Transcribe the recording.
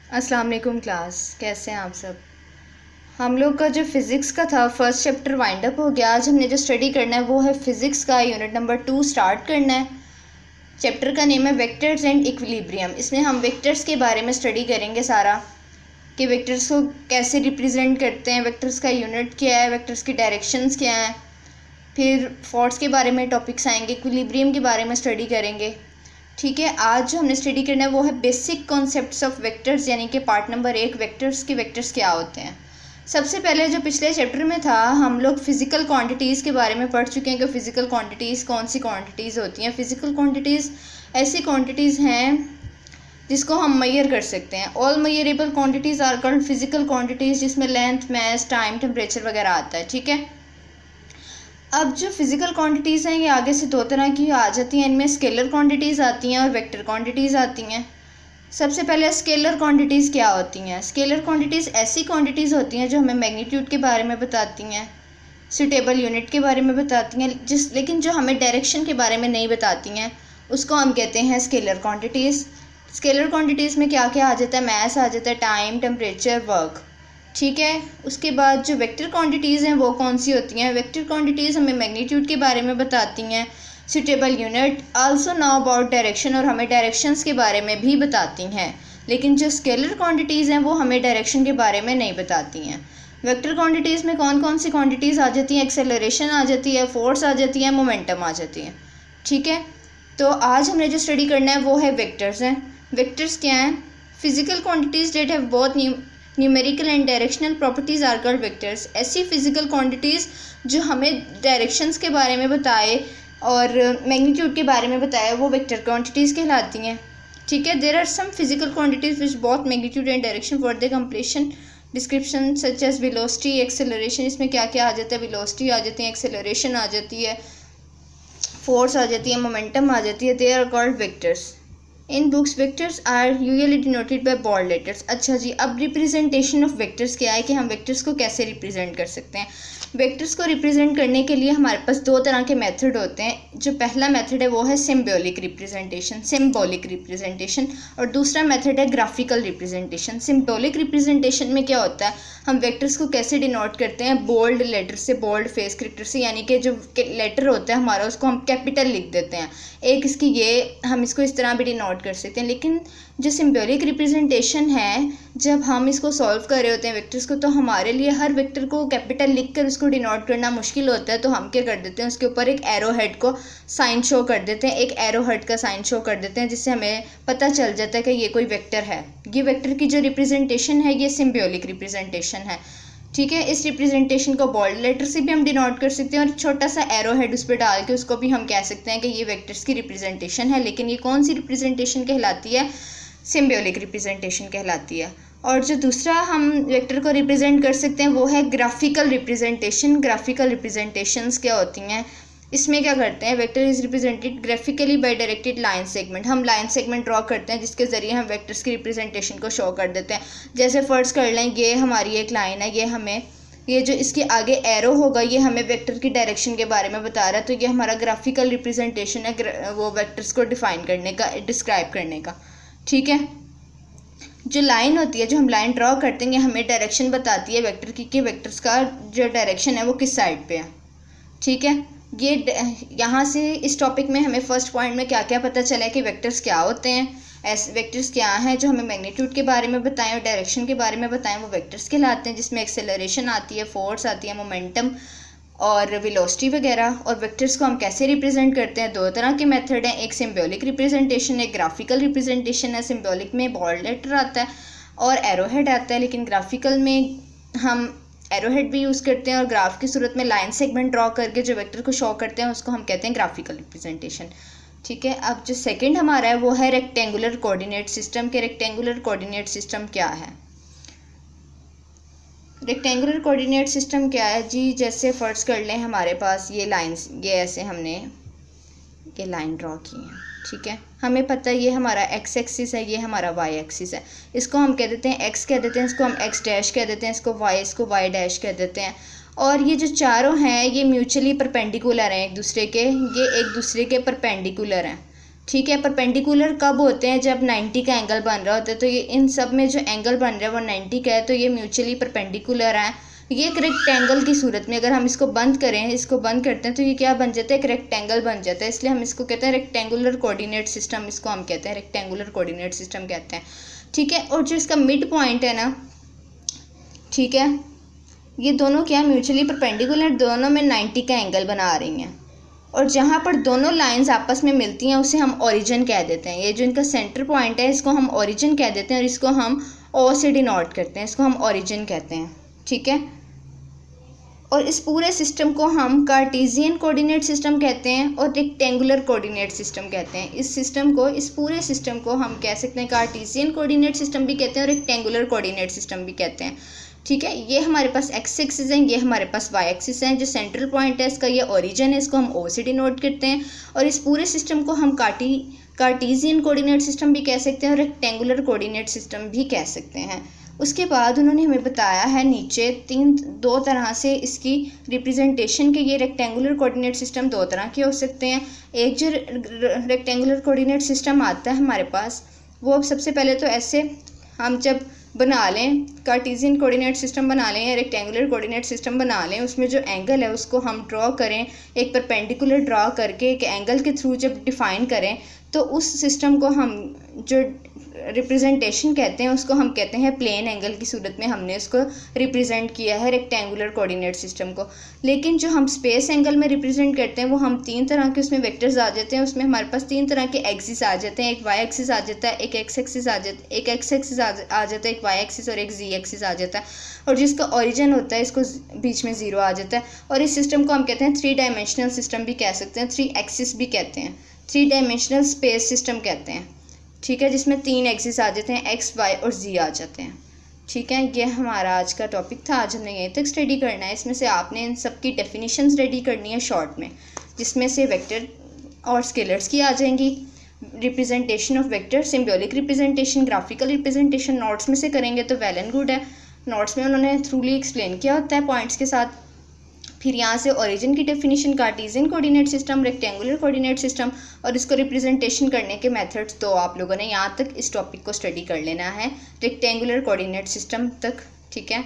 अस्सलाम वालेकुम क्लास, कैसे हैं आप सब। हम लोग का जो फ़िज़िक्स का था फर्स्ट चैप्टर वाइंड अप हो गया। आज हमने जो स्टडी करना है वो है फ़िज़िक्स का यूनिट नंबर 2 स्टार्ट करना है। चैप्टर का नेम है वेक्टर्स एंड इक्विलिब्रियम। इसमें हम वेक्टर्स के बारे में स्टडी करेंगे सारा, कि वेक्टर्स को कैसे रिप्रेजेंट करते हैं, वेक्टर्स का यूनिट क्या है, वेक्टर्स की डायरेक्शंस क्या हैं। फिर फोर्स के बारे में टॉपिक्स आएंगे, इक्विलिब्रियम के बारे में स्टडी करेंगे। ठीक है, आज जो हमने स्टडी करना है वो है बेसिक कॉन्सेप्ट्स ऑफ वेक्टर्स, यानी कि पार्ट नंबर 1 वेक्टर्स के वेक्टर्स क्या होते हैं। सबसे पहले जो पिछले चैप्टर में था हम लोग फिज़िकल क्वांटिटीज़ के बारे में पढ़ चुके हैं कि फ़िज़िकल क्वांटिटीज़ कौन सी क्वांटिटीज़ होती हैं। फ़िज़िकल क्वांटिटीज़ ऐसी क्वांटिटीज़ हैं जिसको हम मेजर कर सकते हैं। All measurable quantities are called physical quantities, जिसमें लेंथ, मास, टाइम, टेम्परेचर वगैरह आता है। ठीक है, अब जो फिज़िकल क्वांटिटीज़ हैं ये आगे से दो तरह की आ जाती हैं। इनमें स्केलर क्वांटिटीज़ आती हैं और वेक्टर क्वांटिटीज़ आती हैं। सबसे पहले स्केलर क्वांटिटीज़ क्या होती हैं। स्केलर क्वांटिटीज़ ऐसी क्वांटिटीज़ होती हैं जो हमें मैग्नीट्यूड के बारे में बताती हैं, सुटेबल यूनिट के बारे में बताती हैं, लेकिन जो हमें डायरेक्शन के बारे में नहीं बताती हैं उसको हम कहते हैं स्केलर क्वांटिटीज़। स्केलर क्वांटिटीज़ में क्या क्या आ जाता है, मैस आ जाता है, टाइम, टेम्परेचर, वर्क। ठीक है, उसके बाद जो वेक्टर क्वांटिटीज़ हैं वो कौन सी होती हैं। वेक्टर क्वांटिटीज़ हमें मैग्नीट्यूड के बारे में बताती हैं, suitable unit, also know about direction, और हमें डायरेक्शंस के बारे में भी बताती हैं। लेकिन जो स्केलर क्वांटिटीज़ हैं वो हमें डायरेक्शन के बारे में नहीं बताती हैं। वेक्टर क्वांटिटीज़ में कौन कौन सी क्वांटिटीज़ आ जाती हैं, एक्सेलरेशन आ जाती है, फोर्स आ जाती है, मोमेंटम आ जाती है। ठीक है, तो आज हमने जो स्टडी करना है वो है वेक्टर्स हैं। वेक्टर्स क्या हैं, physical quantities that have both numerical and directional properties are called vectors. ऐसी फिजिकल क्वांटिटीज़ जो हमें डायरेक्शंस के बारे में बताए और मैग्नीट्यूड के बारे में बताए वो वेक्टर क्वांटिटीज़ कहलाती हैं। ठीक है, there are some physical quantities which both magnitude and direction for the completion description such as velocity, acceleration. इसमें क्या क्या आ जाता है, वेलोसिटी आ जाती है, एक्सेलरेशन आ जाती है, फोर्स आ जाती है, मोमेंटम आ जाती है। They are called vectors. In books vectors are usually denoted by bold letters. अच्छा जी, अब रिप्रेजेंटेशन ऑफ वेक्टर्स क्या है, कि हम वेक्टर्स को कैसे रिप्रेजेंट कर सकते हैं। वेक्टर्स को रिप्रेजेंट करने के लिए हमारे पास दो तरह के मेथड होते हैं। जो पहला मेथड है वो है सिम्बॉलिक रिप्रेजेंटेशन, और दूसरा मेथड है ग्राफिकल रिप्रेजेंटेशन। सिम्बॉलिक रिप्रेजेंटेशन में क्या होता है, हम वेक्टर्स को कैसे डिनोट करते हैं, बोल्ड लेटर से, बोल्ड फेस कैरेक्टर से, यानी कि जो लेटर होता है हमारा उसको हम कैपिटल लिख देते हैं। एक इसकी ये, हम इसको इस तरह भी डिनोट कर सकते हैं। लेकिन जो सिम्बॉलिक रिप्रेजेंटेशन है, जब हम इसको सॉल्व कर रहे होते हैं वेक्टर्स को, तो हमारे लिए हर वेक्टर को कैपिटल लिख कर उसको डिनोट करना मुश्किल होता है। तो हम क्या कर देते हैं, उसके ऊपर एक एरो हेड को साइन शो कर देते हैं, एक एरो हेड का साइन शो कर देते हैं, जिससे हमें पता चल जाता है कि ये कोई वेक्टर है। ये वेक्टर की जो रिप्रेजेंटेशन है ये सिम्बॉलिक रिप्रेजेंटेशन है। ठीक है, इस रिप्रेजेंटेशन को बोल्ड लेटर से भी हम डिनोट कर सकते हैं, और छोटा सा एरो हेड उस पर डाल के उसको भी हम कह सकते हैं कि ये वेक्टर्स की रिप्रेजेंटेशन है। लेकिन ये कौन सी रिप्रेजेंटेशन कहलाती है, सिम्बॉलिक रिप्रेजेंटेशन कहलाती है। और जो दूसरा हम वेक्टर को रिप्रेजेंट कर सकते हैं वो है ग्राफिकल रिप्रेजेंटेशन। ग्राफिकल रिप्रेजेंटेशंस क्या होती हैं, इसमें क्या करते हैं, vector is represented graphically bye directed line segment. हम लाइन सेगमेंट ड्रॉ करते हैं जिसके ज़रिए हम वेक्टर्स की रिप्रेजेंटेशन को शो कर देते हैं। जैसे फर्ज कर लें, ये हमारी एक लाइन है, ये जो इसके आगे एरो होगा ये हमें वेक्टर की डायरेक्शन के बारे में बता रहा है। तो ये हमारा ग्राफिकल रिप्रेजेंटेशन है वो वेक्टर्स को डिफाइन करने का, डिस्क्राइब करने का। ठीक है, जो लाइन होती है, जो हम लाइन ड्रॉ करते हैं, हमें डायरेक्शन बताती है वेक्टर की, कि वेक्टर्स का जो डायरेक्शन है वो किस साइड पे है। ठीक है, ये यहाँ से इस टॉपिक में हमें फर्स्ट पॉइंट में क्या क्या पता चला है कि वेक्टर्स क्या होते हैं। ऐसे वेक्टर्स क्या हैं जो हमें मैग्नीट्यूड के बारे में बताएं और डायरेक्शन के बारे में बताएं, वो वेक्टर्स कहलाते हैं, जिसमें एक्सेलरेशन आती है, फोर्स आती है, मोमेंटम और वेलोसिटी वगैरह। और वेक्टर्स को हम कैसे रिप्रेजेंट करते हैं, दो तरह के मेथड हैं, एक सिम्बॉलिक रिप्रेजेंटेशन, एक ग्राफिकल रिप्रेजेंटेशन है। सिम्बॉलिक में बोल्ड लेटर आता है और एरोहेड आता है, लेकिन ग्राफिकल में हम एरोहेड भी यूज़ करते हैं और ग्राफ की सूरत में लाइन सेगमेंट ड्रॉ करके जो वेक्टर को शो करते हैं उसको हम कहते हैं ग्राफिकल रिप्रेजेंटेशन। ठीक है, अब जो सेकंड हमारा है वो है रेक्टेंगुलर कोऑर्डिनेट सिस्टम के। रेक्टेंगुलर कोऑर्डिनेट सिस्टम क्या है, रेक्टेंगुलर कोऑर्डिनेट सिस्टम क्या है जी, जैसे फर्ज कर लें हमारे पास ये लाइंस, ये ऐसे हमने ये लाइन ड्रॉ की है। ठीक है, हमें पता है ये हमारा एक्स एक्सिस है, ये हमारा वाई एक्सिस है। इसको हम कह देते हैं एक्स कह देते हैं, इसको हम एक्स डैश कह देते हैं, इसको वाई डैश कह देते हैं। और ये जो चारों हैं ये म्यूचुअली परपेंडिकुलर हैं एक दूसरे के, ये एक दूसरे के परपेंडिकुलर हैं। ठीक है। परपेंडिकुलर कब होते हैं? जब 90 का एंगल बन रहा होता है। तो ये इन सब में जो एंगल बन रहा है वो 90 का है, तो ये म्यूचुअली परपेंडिकुलर है। ये एक रेक्टेंगल की सूरत में अगर हम इसको बंद करें, इसको बंद करते हैं तो ये क्या बन जाता है? एक रेक्टेंगल बन जाता है। इसलिए हम इसको कहते हैं रेक्टेंगुलर कोऑर्डिनेट सिस्टम, इसको हम कहते हैं रेक्टेंगुलर कोऑर्डिनेट सिस्टम कहते हैं। ठीक है। और जो इसका मिड पॉइंट है ना, ठीक है, ये दोनों क्या म्यूचुअली परपेंडिकुलर, दोनों में 90 का एंगल बना रही हैं। और जहाँ पर दोनों लाइंस आपस में मिलती हैं उसे हम ओरिजिन कह देते हैं। ये जो इनका सेंटर पॉइंट है इसको हम ओरिजिन कह देते हैं और इसको हम ओ से डिनोट करते हैं, इसको हम ओरिजिन कहते हैं। ठीक है। और इस पूरे सिस्टम को हम कार्टेशियन कोऑर्डिनेट सिस्टम कहते हैं और रेक्टेंगुलर कोऑर्डिनेट सिस्टम कहते हैं। इस सिस्टम को, इस पूरे सिस्टम को हम कह सकते हैं कार्टेशियन कोऑर्डिनेट सिस्टम भी कहते हैं और रेक्टेंगुलर कोऑर्डिनेट सिस्टम भी कहते हैं। ठीक है। ये हमारे पास एक्स एक्सिस है, ये हमारे पास वाई एक्सिस है। जो सेंट्रल पॉइंट है इसका ये ओरिजिन है, इसको हम ओ से डिनोट करते हैं। और इस पूरे सिस्टम को हम कार्टेशियन कोऑर्डिनेट सिस्टम भी कह सकते हैं और रेक्टेंगुलर कोऑर्डिनेट सिस्टम भी कह सकते हैं। उसके बाद उन्होंने हमें बताया है नीचे दो तरह से इसकी रिप्रेजेंटेशन के, ये रेक्टेंगुलर कोऑर्डिनेट सिस्टम दो तरह के हो सकते हैं। एक जो रेक्टेंगुलर कोऑर्डिनेट सिस्टम आता है हमारे पास, वो सबसे पहले तो ऐसे हम जब बना लें, कार्टेशियन कोऑर्डिनेट सिस्टम बना लें या रेक्टेंगुलर कोऑर्डिनेट सिस्टम बना लें, उसमें जो एंगल है उसको हम ड्रॉ करें, एक परपेंडिकुलर ड्रॉ करके एक एंगल के थ्रू जब डिफ़ाइन करें तो उस सिस्टम को हम जो रिप्रेजेंटेशन कहते हैं उसको हम कहते हैं प्लेन एंगल की सूरत में हमने उसको रिप्रेजेंट किया है रेक्टेंगुलर कोऑर्डिनेट सिस्टम को। लेकिन जो हम स्पेस एंगल में रिप्रेजेंट करते हैं वो हम तीन तरह के उसमें वेक्टर्स आ जाते हैं। उसमें हमारे पास तीन तरह के एक्सिस आ जाते हैं, एक वाई एक्सिस आ जाता है, एक एक्स एक्सिस आ जाता है, एक एक्स एक्सिस आ जाता है, एक वाई एक्सिस और एक जी एक्सिस आ जाता है। और जिसका ओरिजिन होता है इसको बीच में ज़ीरो आ जाता है। और इस सिस्टम को हम कहते हैं 3 डायमेंशनल सिस्टम भी कह सकते हैं, 3 एक्सिस भी कहते हैं, 3 डायमेंशनल स्पेस सिस्टम कहते हैं। ठीक है। जिसमें 3 एक्सिस आ जाते हैं, एक्स वाई और जी आ जाते हैं। ठीक है। ये हमारा आज का टॉपिक था, आज हमने यहीं तक स्टडी करना है। इसमें से आपने इन सब की डेफिनेशंस रेडी करनी है शॉर्ट में, जिसमें से वेक्टर और स्केलर्स की आ जाएंगी, representation of vector, symbolic representation, graphical representation notes में से करेंगे तो वेल एंड गुड है। नोट्स में उन्होंने थ्रूली एक्सप्लेन किया होता है पॉइंट्स के साथ। फिर यहाँ से ओरिजिन की definition, Cartesian coordinate system, rectangular coordinate system और इसको रिप्रेजेंटेशन करने के मेथड्स, तो आप लोगों ने यहाँ तक इस टॉपिक को स्टडी कर लेना है रेक्टेंगुलर कोऑर्डिनेट सिस्टम तक। ठीक है।